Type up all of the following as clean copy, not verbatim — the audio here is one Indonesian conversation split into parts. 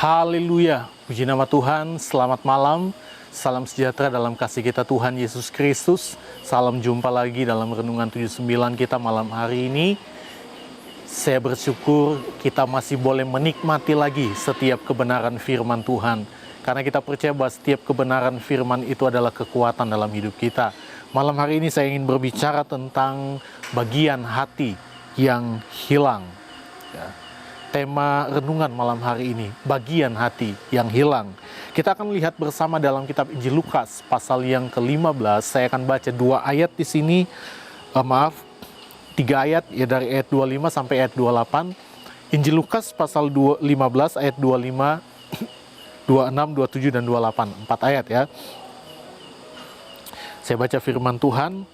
Haleluya, puji nama Tuhan, selamat malam, salam sejahtera dalam kasih kita Tuhan Yesus Kristus. Salam jumpa lagi dalam Renungan 79 kita malam hari ini. Saya bersyukur kita masih boleh menikmati lagi setiap kebenaran firman Tuhan. Karena kita percaya bahwa setiap kebenaran firman itu adalah kekuatan dalam hidup kita. Malam hari ini saya ingin berbicara tentang bagian hati yang hilang. Tema renungan malam hari ini, bagian hati yang hilang. Kita akan lihat bersama dalam kitab Injil Lukas pasal yang ke-15. Saya akan baca 2 ayat di sini. 3 ayat ya, dari ayat 25 sampai ayat 28. Injil Lukas pasal 15 ayat 25, 26, 27 dan 28. 4 ayat ya. Saya baca firman Tuhan.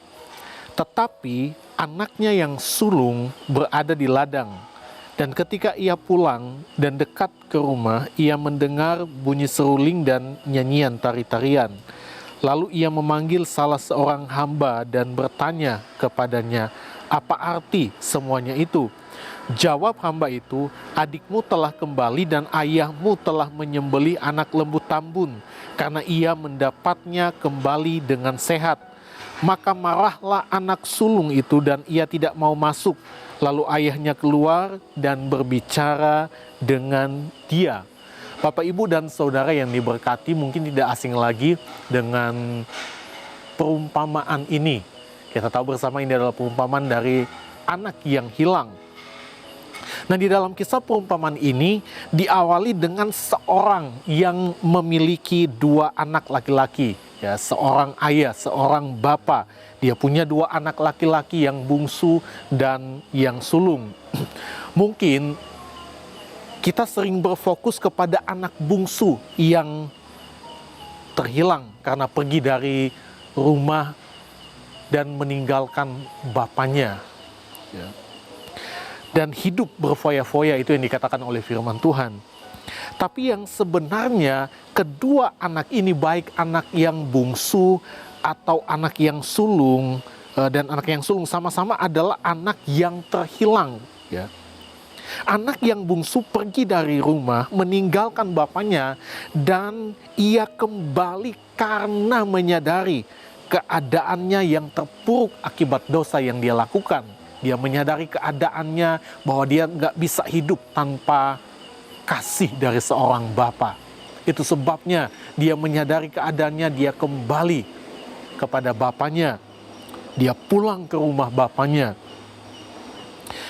Tetapi anaknya yang sulung berada di ladang. Dan ketika ia pulang dan dekat ke rumah, ia mendengar bunyi seruling dan nyanyian tari-tarian. Lalu ia memanggil salah seorang hamba dan bertanya kepadanya, "Apa arti semuanya itu?" Jawab hamba itu, "Adikmu telah kembali dan ayahmu telah menyembelih anak lembu tambun, karena ia mendapatnya kembali dengan sehat." Maka marahlah anak sulung itu dan ia tidak mau masuk. Lalu ayahnya keluar dan berbicara dengan dia. Bapak, Ibu, dan Saudara yang diberkati, mungkin tidak asing lagi dengan perumpamaan ini. Kita tahu bersama ini adalah perumpamaan dari anak yang hilang. Nah, di dalam kisah perumpamaan ini diawali dengan seorang yang memiliki 2 anak laki-laki. Ya, seorang ayah, seorang bapa. Dia punya 2 anak laki-laki yang bungsu dan yang sulung. Mungkin kita sering berfokus kepada anak bungsu yang terhilang karena pergi dari rumah dan meninggalkan bapaknya. Ya. Dan hidup berfoya-foya, itu yang dikatakan oleh firman Tuhan. Tapi yang sebenarnya kedua anak ini, baik anak yang bungsu atau anak yang sulung, dan anak yang sulung sama-sama adalah anak yang terhilang. Ya. Anak yang bungsu pergi dari rumah, meninggalkan bapaknya, dan ia kembali karena menyadari keadaannya yang terpuruk akibat dosa yang dia lakukan. Dia menyadari keadaannya bahwa dia nggak bisa hidup tanpa kasih dari seorang bapa. Itu sebabnya dia menyadari keadaannya, dia kembali kepada bapaknya. Dia pulang ke rumah bapaknya.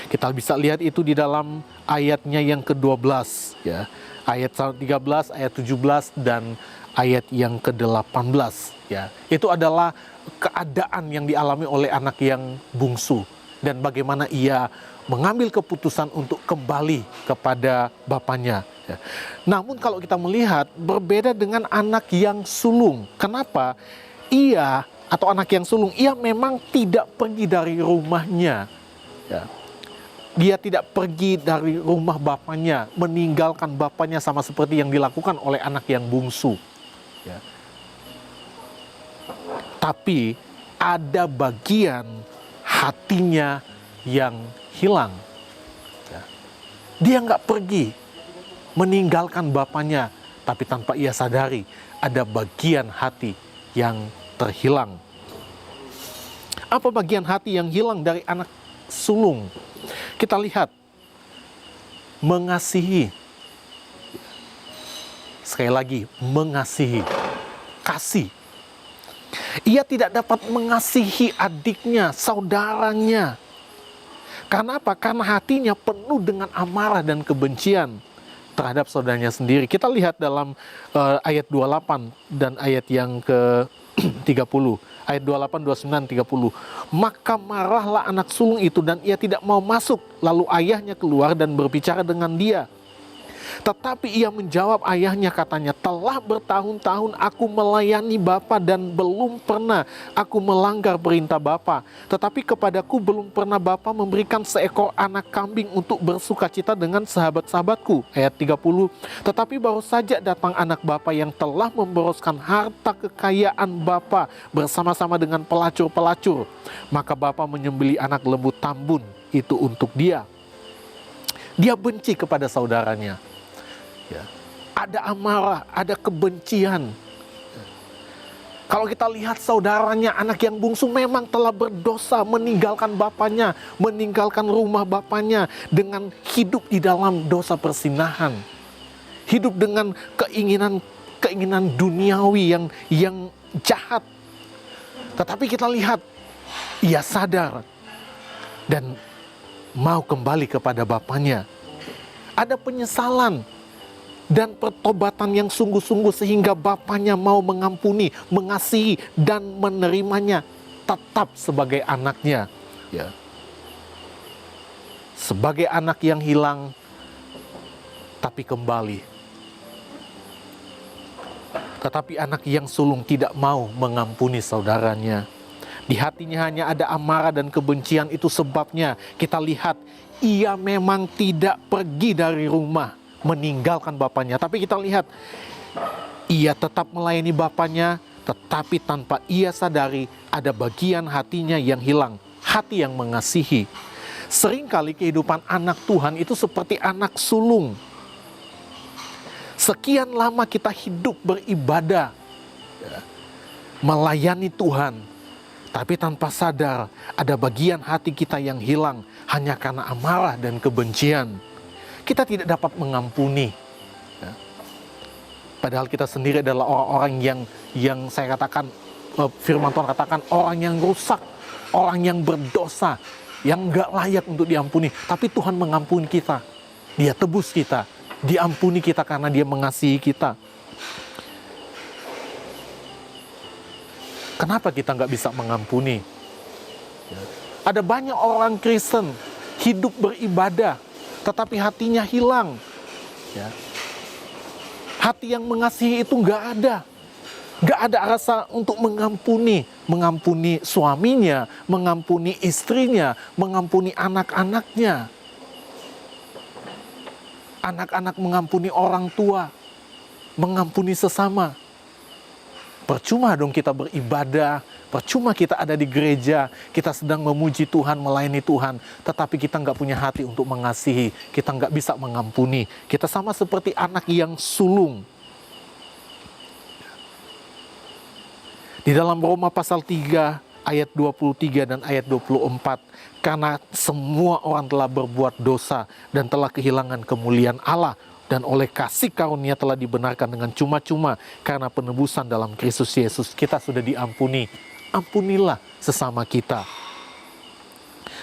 Kita bisa lihat itu di dalam ayatnya yang ke-12 ya. Ayat 13, ayat 17 dan ayat yang ke-18 ya. Itu adalah keadaan yang dialami oleh anak yang bungsu dan bagaimana ia mengambil keputusan untuk kembali kepada bapaknya. Ya. Namun kalau kita melihat berbeda dengan anak yang sulung. Kenapa? Ia atau anak yang sulung, ia memang tidak pergi dari rumahnya. Ya. Dia tidak pergi dari rumah bapaknya, meninggalkan bapaknya sama seperti yang dilakukan oleh anak yang bungsu. Ya. Tapi ada bagian hatinya yang hilang. Ya. Dia nggak pergi meninggalkan bapaknya, tapi tanpa ia sadari ada bagian hati yang terhilang. Apa bagian hati yang hilang dari anak sulung? Kita lihat, mengasihi. Sekali lagi, mengasihi, kasih. Ia tidak dapat mengasihi adiknya, saudaranya. Karena apa? Karena hatinya penuh dengan amarah dan kebencian terhadap saudaranya sendiri. Kita lihat dalam ayat 28 dan ayat yang ke-30. Ayat 28, 29, 30. Maka marahlah anak sulung itu dan ia tidak mau masuk. Lalu ayahnya keluar dan berbicara dengan dia. Tetapi ia menjawab ayahnya, katanya, "Telah bertahun-tahun aku melayani Bapa dan belum pernah aku melanggar perintah Bapa. Tetapi kepadaku belum pernah Bapa memberikan seekor anak kambing untuk bersukacita dengan sahabat-sahabatku." Ayat 30. Tetapi baru saja datang anak Bapa yang telah memboroskan harta kekayaan Bapa bersama-sama dengan pelacur-pelacur. Maka Bapa menyembelih anak lembu tambun itu untuk dia. Dia benci kepada saudaranya. Ya. ada amarah, ada kebencian. Kalau kita lihat saudaranya, anak yang bungsu memang telah berdosa, meninggalkan bapaknya, meninggalkan rumah bapaknya, dengan hidup di dalam dosa persinahan. Hidup dengan keinginan duniawi yang jahat. Tetapi kita lihat, ia sadar dan mau kembali kepada bapaknya. Ada penyesalan dan pertobatan yang sungguh-sungguh sehingga bapaknya mau mengampuni, mengasihi, dan menerimanya tetap sebagai anaknya. Ya. Sebagai anak yang hilang, tapi kembali. Tetapi anak yang sulung tidak mau mengampuni saudaranya. Di hatinya hanya ada amarah dan kebencian, itu sebabnya kita lihat ia memang tidak pergi dari rumah, meninggalkan bapaknya. Tapi kita lihat, ia tetap melayani bapaknya, tetapi tanpa ia sadari ada bagian hatinya yang hilang, hati yang mengasihi. Seringkali kehidupan anak Tuhan itu seperti anak sulung. Sekian lama kita hidup beribadah, melayani Tuhan, tapi tanpa sadar ada bagian hati kita yang hilang hanya karena amarah dan kebencian. Kita tidak dapat mengampuni. Padahal kita sendiri adalah orang-orang yang saya katakan, firman Tuhan katakan, orang yang rusak, orang yang berdosa, yang gak layak untuk diampuni. Tapi Tuhan mengampuni kita. Dia tebus kita. Diampuni kita karena Dia mengasihi kita. Kenapa kita nggak bisa mengampuni? Ada banyak orang Kristen hidup beribadah, tetapi hatinya hilang. Ya. Hati yang mengasihi itu nggak ada. Nggak ada rasa untuk mengampuni. Mengampuni suaminya, mengampuni istrinya, mengampuni anak-anaknya. Anak-anak mengampuni orang tua, mengampuni sesama. Percuma dong kita beribadah, percuma kita ada di gereja, kita sedang memuji Tuhan, melayani Tuhan, tetapi kita nggak punya hati untuk mengasihi, kita nggak bisa mengampuni. Kita sama seperti anak yang sulung. Di dalam Roma pasal 3 ayat 23 dan ayat 24, karena semua orang telah berbuat dosa dan telah kehilangan kemuliaan Allah, dan oleh kasih karunia telah dibenarkan dengan cuma-cuma karena penebusan dalam Kristus Yesus. Kita sudah diampuni. Ampunilah sesama kita.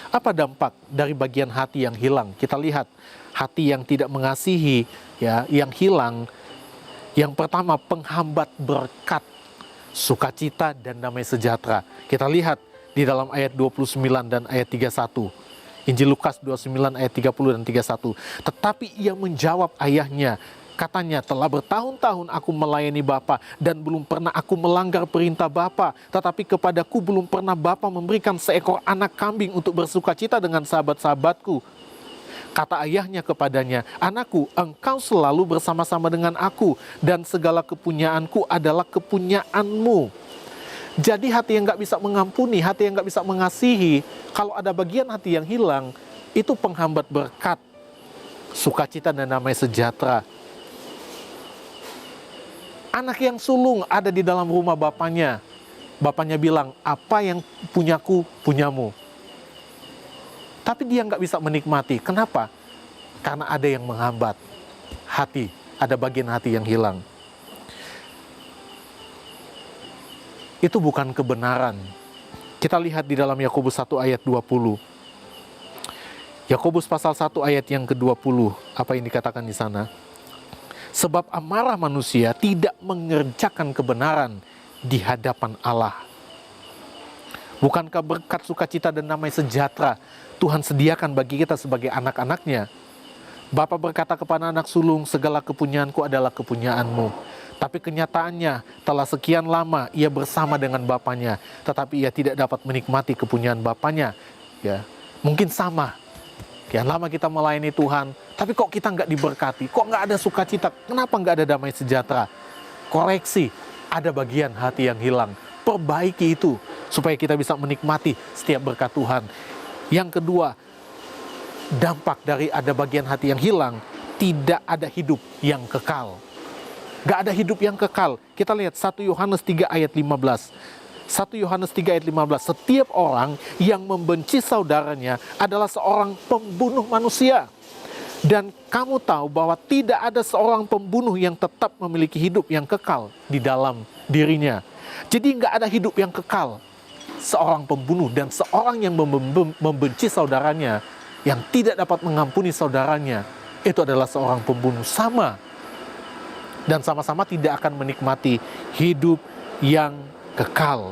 Apa dampak dari bagian hati yang hilang? Kita lihat hati yang tidak mengasihi, ya, yang hilang. Yang pertama, penghambat berkat, sukacita dan damai sejahtera. Kita lihat di dalam ayat 29 dan ayat 31. Injil Lukas 29 ayat 30 dan 31. Tetapi ia menjawab ayahnya, katanya, telah bertahun-tahun aku melayani Bapa dan belum pernah aku melanggar perintah Bapa. Tetapi kepadaku belum pernah Bapa memberikan seekor anak kambing untuk bersukacita dengan sahabat-sahabatku. Kata ayahnya kepadanya, anakku, engkau selalu bersama-sama dengan aku dan segala kepunyaanku adalah kepunyaanmu. Jadi hati yang gak bisa mengampuni, hati yang gak bisa mengasihi, kalau ada bagian hati yang hilang, itu penghambat berkat, sukacita dan damai sejahtera. Anak yang sulung ada di dalam rumah bapaknya. Bapaknya bilang, apa yang punyaku, punyamu. Tapi dia gak bisa menikmati. Kenapa? Karena ada yang menghambat hati, ada bagian hati yang hilang. Itu bukan kebenaran. Kita lihat di dalam Yakobus 1 ayat 20. Yakobus pasal 1 ayat yang ke-20. Apa yang dikatakan di sana? Sebab amarah manusia tidak mengerjakan kebenaran di hadapan Allah. Bukankah berkat sukacita dan damai sejahtera Tuhan sediakan bagi kita sebagai anak-anaknya? Bapa berkata kepada anak sulung, segala kepunyaanku adalah kepunyaanmu. Tapi kenyataannya telah sekian lama ia bersama dengan bapaknya, tetapi ia tidak dapat menikmati kepunyaan bapaknya. Ya, mungkin sama. Sekian lama kita melayani Tuhan, tapi kok kita nggak diberkati? Kok nggak ada sukacita? Kenapa nggak ada damai sejahtera? Koreksi, ada bagian hati yang hilang. Perbaiki itu supaya kita bisa menikmati setiap berkat Tuhan. Yang kedua, dampak dari ada bagian hati yang hilang, tidak ada hidup yang kekal. Gak ada hidup yang kekal. Kita lihat 1 Yohanes 3 ayat 15. 1 Yohanes 3 ayat 15. Setiap orang yang membenci saudaranya adalah seorang pembunuh manusia. Dan kamu tahu bahwa tidak ada seorang pembunuh yang tetap memiliki hidup yang kekal di dalam dirinya. Jadi nggak ada hidup yang kekal. Seorang pembunuh dan seorang yang membenci saudaranya, yang tidak dapat mengampuni saudaranya, itu adalah seorang pembunuh sama. Dan sama-sama tidak akan menikmati hidup yang kekal.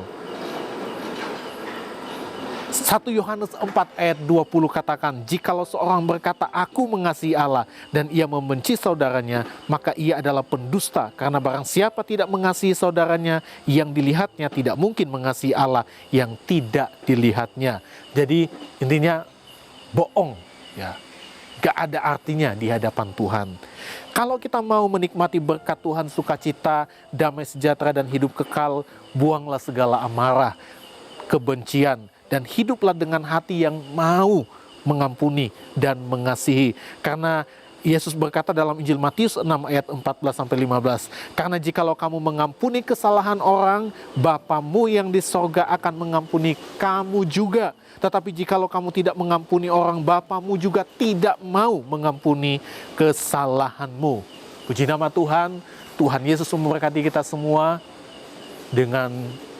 1 Yohanes 4 ayat 20 katakan, jikalau seorang berkata aku mengasihi Allah dan ia membenci saudaranya, maka ia adalah pendusta, karena barang siapa tidak mengasihi saudaranya yang dilihatnya, tidak mungkin mengasihi Allah yang tidak dilihatnya. Jadi intinya bohong, ya, gak ada artinya di hadapan Tuhan. Kalau kita mau menikmati berkat Tuhan, sukacita, damai sejahtera dan hidup kekal, buanglah segala amarah, kebencian, dan hiduplah dengan hati yang mau mengampuni dan mengasihi. Karena Yesus berkata dalam Injil Matius 6 ayat 14-15, karena jikalau kamu mengampuni kesalahan orang, Bapamu yang di sorga akan mengampuni kamu juga. Tetapi jikalau kamu tidak mengampuni orang, Bapamu juga tidak mau mengampuni kesalahanmu. Puji nama Tuhan. Tuhan Yesus memberkati kita semua dengan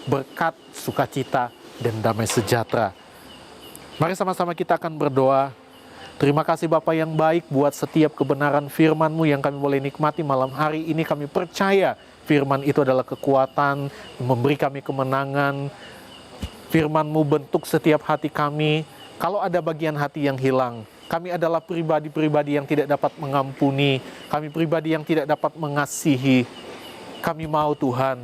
berkat, sukacita, dan damai sejahtera. Mari sama-sama kita akan berdoa. Terima kasih Bapa yang baik buat setiap kebenaran firman-Mu yang kami boleh nikmati malam hari ini. Kami percaya firman itu adalah kekuatan, memberi kami kemenangan. Firman-Mu bentuk setiap hati kami. Kalau ada bagian hati yang hilang, kami adalah pribadi-pribadi yang tidak dapat mengampuni, kami pribadi yang tidak dapat mengasihi. Kami mau Tuhan,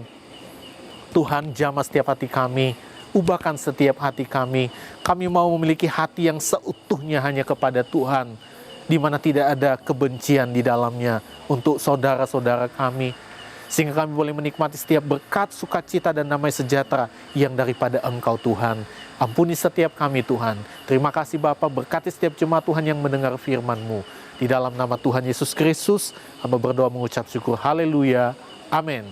Tuhan jamah setiap hati kami, ubahkan setiap hati kami. Kami mau memiliki hati yang seutuhnya hanya kepada Tuhan, di mana tidak ada kebencian di dalamnya untuk saudara-saudara kami. Sehingga kami boleh menikmati setiap berkat, sukacita, dan damai sejahtera yang daripada Engkau Tuhan. Ampuni setiap kami Tuhan. Terima kasih Bapa, berkati setiap jemaat Tuhan yang mendengar firman-Mu. Di dalam nama Tuhan Yesus Kristus, hamba berdoa mengucap syukur. Haleluya. Amin.